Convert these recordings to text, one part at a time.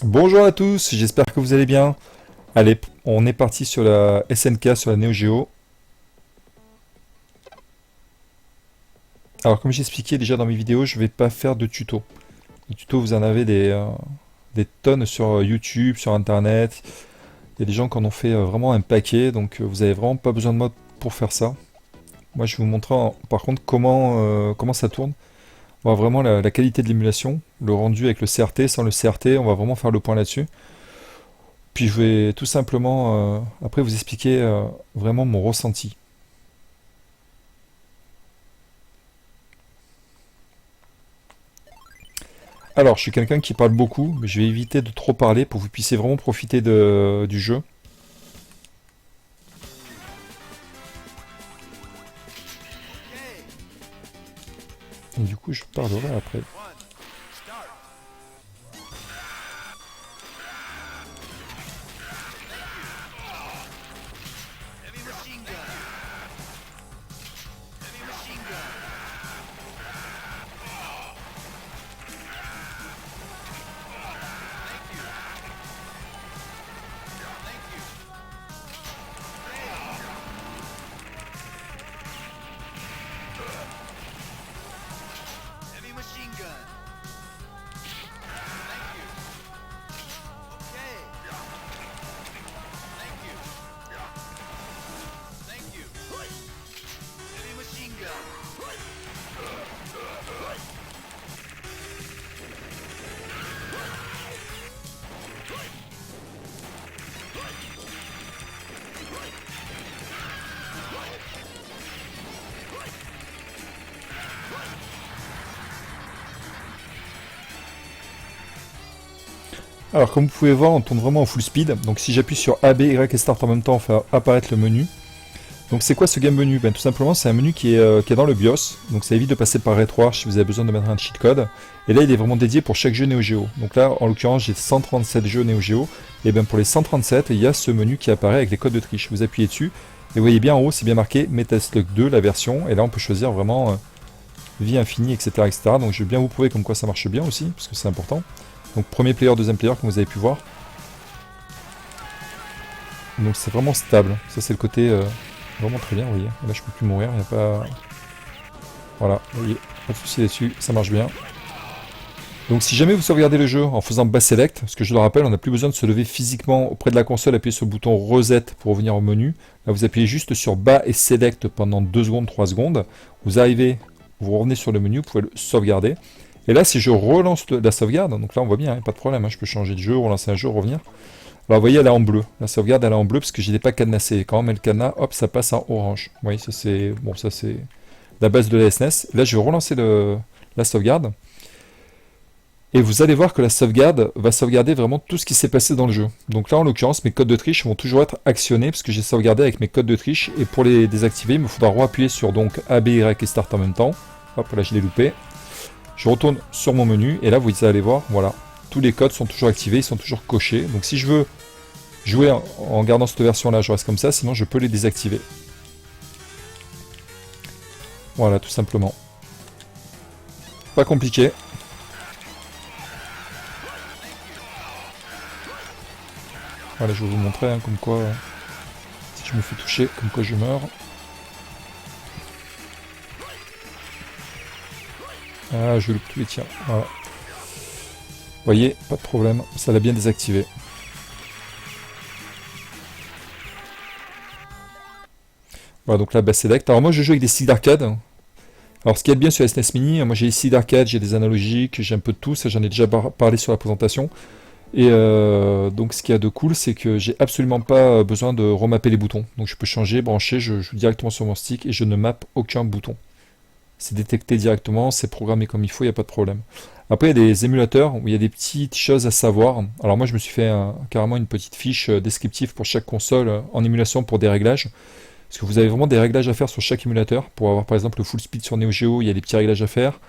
Bonjour à tous, j'espère que vous allez bien. Allez, on est parti sur la SNK, sur la Neo Geo. Alors comme j'ai expliqué déjà dans mes vidéos, je vais pas faire de tuto. Les tutos, vous en avez des tonnes sur YouTube, sur Internet. Il y a des gens qui en ont fait vraiment un paquet, donc vous avez vraiment pas besoin de moi pour faire ça. Moi, je vais vous montrer par contre comment ça tourne. On voit vraiment la qualité de l'émulation, le rendu avec le CRT, sans le CRT, on va vraiment faire le point là-dessus. Puis je vais tout simplement après vous expliquer vraiment mon ressenti. Alors, je suis quelqu'un qui parle beaucoup, mais je vais éviter de trop parler pour que vous puissiez vraiment profiter du jeu. Et du coup, je parlerai après. Alors, comme vous pouvez voir, on tourne vraiment en full speed. Donc, si j'appuie sur A, B, Y et Start en même temps, on fait apparaître le menu. Donc, c'est quoi ce game menu? Ben, tout simplement, c'est un menu qui est dans le BIOS. Donc, ça évite de passer par RetroArch si vous avez besoin de mettre un cheat code. Et là, il est vraiment dédié pour chaque jeu Neo Geo. Donc là, en l'occurrence, j'ai 137 jeux Neo Geo. Et bien, pour les 137, il y a ce menu qui apparaît avec les codes de triche. Vous appuyez dessus. Et vous voyez bien en haut, c'est bien marqué Metaslug 2, la version. Et là, on peut choisir vraiment vie infinie, etc., etc. Donc, je vais bien vous prouver comme quoi ça marche bien aussi, parce que c'est important. Donc, premier player, deuxième player, comme vous avez pu voir. Donc c'est vraiment stable. Ça c'est le côté vraiment très bien, vous voyez. Là je peux plus mourir, il n'y a pas... Voilà, vous voyez, pas de souci là-dessus, ça marche bien. Donc si jamais vous sauvegardez le jeu en faisant bas select, parce que je le rappelle, on n'a plus besoin de se lever physiquement auprès de la console, appuyer sur le bouton reset pour revenir au menu. Là vous appuyez juste sur bas et select pendant 2 secondes, 3 secondes. Vous arrivez, vous revenez sur le menu, vous pouvez le sauvegarder. Et là si je relance la sauvegarde, donc là on voit bien, hein, pas de problème, hein, je peux changer de jeu, relancer un jeu, revenir. Alors vous voyez, elle est en bleu. La sauvegarde, elle est en bleu parce que je n'ai pas cadenassé. Quand on met le cadenas, hop, ça passe en orange. Vous voyez, ça c'est bon, ça c'est la base de la SNES. Là, je vais relancer la sauvegarde. Et vous allez voir que la sauvegarde va sauvegarder vraiment tout ce qui s'est passé dans le jeu. Donc là, en l'occurrence, mes codes de triche vont toujours être actionnés parce que j'ai sauvegardé avec mes codes de triche. Et pour les désactiver, il me faudra re-appuyer sur donc A, B, Y et Start en même temps. Hop, là, je l'ai loupé. Je retourne sur mon menu et là, vous allez voir, voilà, tous les codes sont toujours activés, ils sont toujours cochés. Donc si je veux jouer en gardant cette version là, je reste comme ça, sinon je peux les désactiver. Voilà, tout simplement. Pas compliqué. Voilà, je vais vous montrer, hein, comme quoi, si je me fais toucher, comme quoi je meurs. Ah, je loupe tous les tirs. Voilà. Vous voyez, pas de problème, ça l'a bien désactivé. Voilà, donc là, bah, select. Alors moi, je joue avec des sticks d'arcade. Alors ce qui est bien sur la SNES Mini, moi j'ai ici d'arcade, j'ai des analogiques, j'ai un peu de tout, ça j'en ai déjà parlé sur la présentation. Et donc ce qu'il y a de cool, c'est que j'ai absolument pas besoin de remapper les boutons. Donc je peux changer, brancher, je joue directement sur mon stick et je ne mappe aucun bouton. C'est détecté directement, c'est programmé comme il faut, il n'y a pas de problème. Après il y a des émulateurs où il y a des petites choses à savoir. Alors moi je me suis fait carrément une petite fiche descriptive pour chaque console en émulation pour des réglages. Parce que vous avez vraiment des réglages à faire sur chaque émulateur. Pour avoir par exemple le full speed sur Neo Geo, il y a des petits réglages à faire.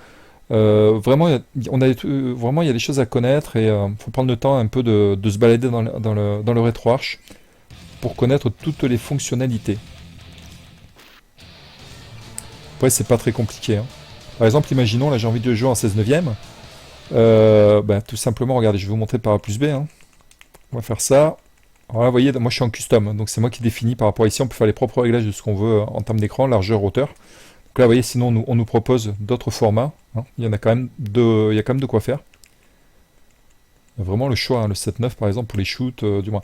Vraiment, vraiment, il y a des choses à connaître et il faut prendre le temps un peu de se balader dans le RetroArch pour connaître toutes les fonctionnalités. Après, c'est pas très compliqué, hein. Par exemple, imaginons, là j'ai envie de jouer en 16 neuvième. Tout simplement, regardez, je vais vous montrer par A plus B. Hein. On va faire ça. Alors là, vous voyez, moi je suis en custom, donc c'est moi qui définis par rapport à ici. On peut faire les propres réglages de ce qu'on veut en termes d'écran, largeur, hauteur. Donc là, vous voyez, sinon on nous propose d'autres formats. Hein. Il y en a quand même il y a quand même de quoi faire. Il y a vraiment le choix, hein, le 7.9 par exemple pour les shoots, du moins.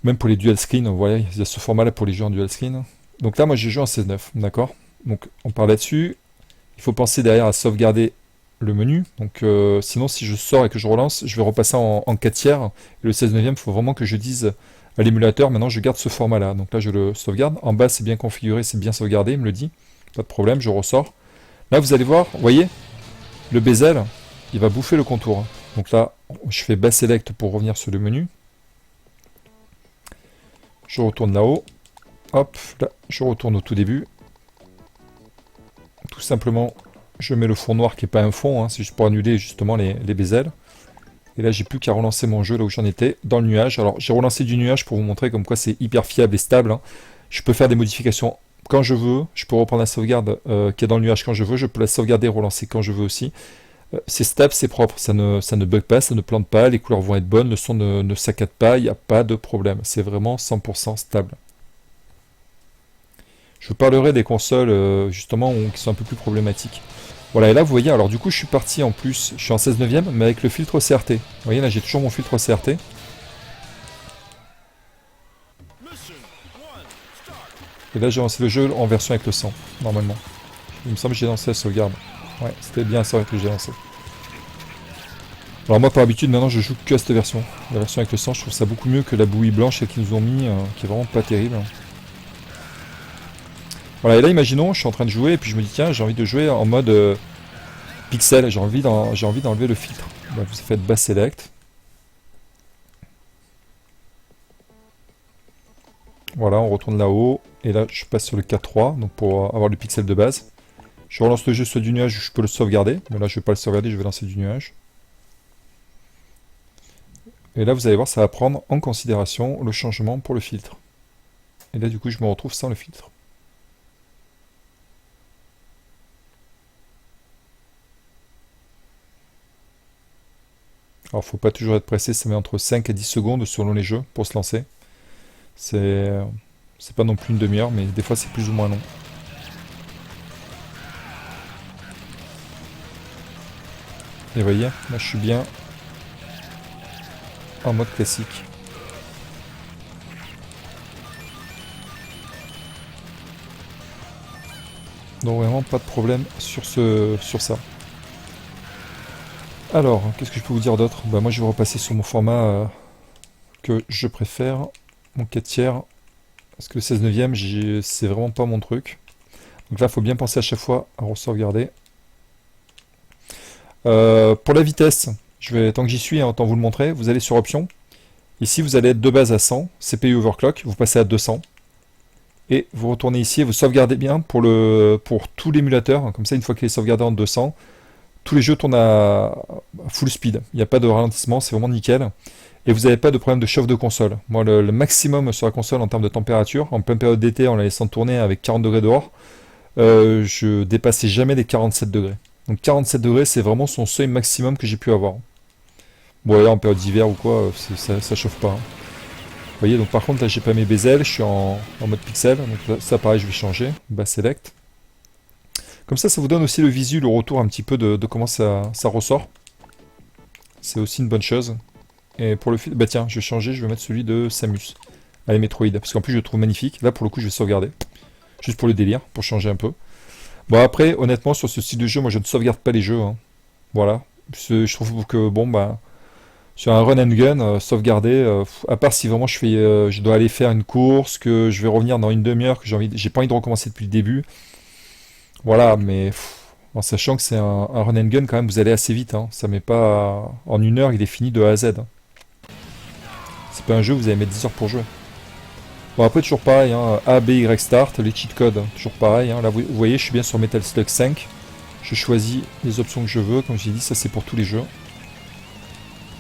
Même pour les dual screen, vous voyez, il y a ce format là pour les jeux en dual screen. Donc là, moi j'ai joué en 16.9, d'accord. Donc on part là-dessus. Il faut penser derrière à sauvegarder le menu. Donc sinon, si je sors et que je relance, je vais repasser en 4 tiers. Et le 16.9, il faut vraiment que je dise à l'émulateur, maintenant je garde ce format là. Donc là, je le sauvegarde. En bas, c'est bien configuré, c'est bien sauvegardé, il me le dit. Pas de problème, je ressors. Là, vous allez voir, vous voyez, le bezel, il va bouffer le contour. Donc là, je fais bas select pour revenir sur le menu. Je retourne là-haut. Hop, là, je retourne au tout début. Tout simplement, je mets le fond noir qui n'est pas un fond, hein, c'est juste pour annuler justement les bezels. Et là, j'ai plus qu'à relancer mon jeu là où j'en étais, dans le nuage. Alors, j'ai relancé du nuage pour vous montrer comme quoi c'est hyper fiable et stable. Hein. Je peux faire des modifications quand je veux. Je peux reprendre la sauvegarde qui est dans le nuage quand je veux. Je peux la sauvegarder et relancer quand je veux aussi. C'est stable, c'est propre. Ça ne bug pas, ça ne plante pas. Les couleurs vont être bonnes. Le son ne saccade pas. Il n'y a pas de problème. C'est vraiment 100% stable. Je vous parlerai des consoles justement qui sont un peu plus problématiques. Voilà, et là vous voyez, alors du coup je suis parti en plus, je suis en 16/9, mais avec le filtre CRT. Vous voyez, là j'ai toujours mon filtre CRT. Et là j'ai lancé le jeu en version avec le 100, normalement. Il me semble que j'ai lancé la sauvegarde. Ouais, c'était bien ça que j'ai lancé. Alors moi par habitude maintenant je joue que à cette version. La version avec le 100, je trouve ça beaucoup mieux que la bouillie blanche qu'ils nous ont mis, qui est vraiment pas terrible. Voilà, et là imaginons, je suis en train de jouer et puis je me dis tiens, j'ai envie de jouer en mode pixel, j'ai envie d'enlever le filtre. Bah, vous faites bas select. Voilà, on retourne là-haut et là je passe sur le 4.3 donc pour avoir le pixel de base. Je relance le jeu sur du nuage, je peux le sauvegarder, mais là je vais pas le sauvegarder, je vais lancer du nuage. Et là vous allez voir, ça va prendre en considération le changement pour le filtre. Et là du coup je me retrouve sans le filtre. Alors faut pas toujours être pressé, ça met entre 5 et 10 secondes selon les jeux pour se lancer. C'est pas non plus une demi-heure, mais des fois c'est plus ou moins long. Et vous voyez, là je suis bien en mode classique. Donc vraiment pas de problème sur ça. Alors, qu'est-ce que je peux vous dire d'autre? Bah moi je vais repasser sur mon format que je préfère, mon 4 tiers, parce que le 16/9, c'est vraiment pas mon truc. Donc là, il faut bien penser à chaque fois à re-sauvegarder. Pour la vitesse, tant que j'y suis, hein, autant vous le montrer, vous allez sur Options. Ici, vous allez être de base à 100, CPU Overclock, vous passez à 200. Et vous retournez ici et vous sauvegardez bien pour tout l'émulateur. Comme ça, une fois qu'il est sauvegardé en 200, tous les jeux tournent à full speed. Il n'y a pas de ralentissement, c'est vraiment nickel. Et vous n'avez pas de problème de chauffe de console. Moi, le maximum sur la console en termes de température, en pleine période d'été, en la laissant tourner avec 40 degrés dehors, je dépassais jamais les 47 degrés. Donc 47 degrés, c'est vraiment son seuil maximum que j'ai pu avoir. Bon, là, en période d'hiver ou quoi, ça chauffe pas. Hein. Vous voyez, donc par contre, là, j'ai pas mes bezels, je suis en mode pixel. Donc là, ça, pareil, je vais changer. Bas select. Comme ça vous donne aussi le visu, le retour un petit peu de comment ça ressort. C'est aussi une bonne chose. Et pour le fil, bah tiens, je vais changer, je vais mettre celui de Samus. Allez, Metroid, parce qu'en plus je le trouve magnifique. Là, pour le coup, je vais sauvegarder. Juste pour le délire, pour changer un peu. Bon, après, honnêtement, sur ce style de jeu, moi, je ne sauvegarde pas les jeux. Hein. Voilà. Je trouve que, bon, bah, sur un run and gun, sauvegarder, à part si vraiment je dois aller faire une course, que je vais revenir dans une demi-heure, que j'ai pas envie de recommencer depuis le début. Voilà, mais en sachant que c'est un run and gun, quand même, vous allez assez vite. Hein. Ça met pas. En une heure, il est fini de A à Z. Hein. C'est pas un jeu, vous allez mettre 10 heures pour jouer. Bon, après, toujours pareil, hein, A, B, Y, Start, les cheat codes, toujours pareil. Hein. Là, vous voyez, je suis bien sur Metal Slug 5. Je choisis les options que je veux, comme j'ai dit, ça c'est pour tous les jeux.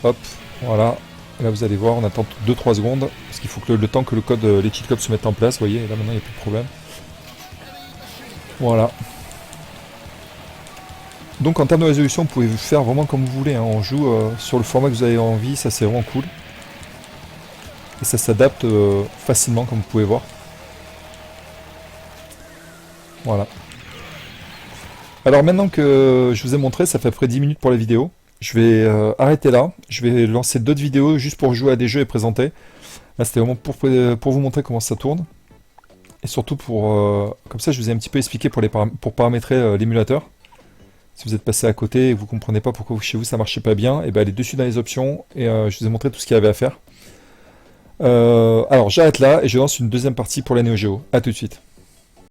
Hop, voilà. Là, vous allez voir, on attend 2-3 secondes, parce qu'il faut que le temps que les cheat codes se mettent en place, vous voyez, et là maintenant, il n'y a plus de problème. Voilà. Donc en termes de résolution, vous pouvez faire vraiment comme vous voulez, hein. On joue sur le format que vous avez envie, ça c'est vraiment cool. Et ça s'adapte facilement comme vous pouvez voir. Voilà. Alors maintenant que je vous ai montré, ça fait à peu près 10 minutes pour la vidéo. Je vais arrêter là. Je vais lancer d'autres vidéos juste pour jouer à des jeux et présenter. Là c'était vraiment pour vous montrer comment ça tourne. Et surtout pour... comme ça je vous ai un petit peu expliqué pour paramétrer l'émulateur. Si vous êtes passé à côté et que vous ne comprenez pas pourquoi chez vous ça marchait pas bien, et ben allez dessus dans les options et je vous ai montré tout ce qu'il y avait à faire. Alors j'arrête là et je lance une deuxième partie pour la Neo Geo. A tout de suite.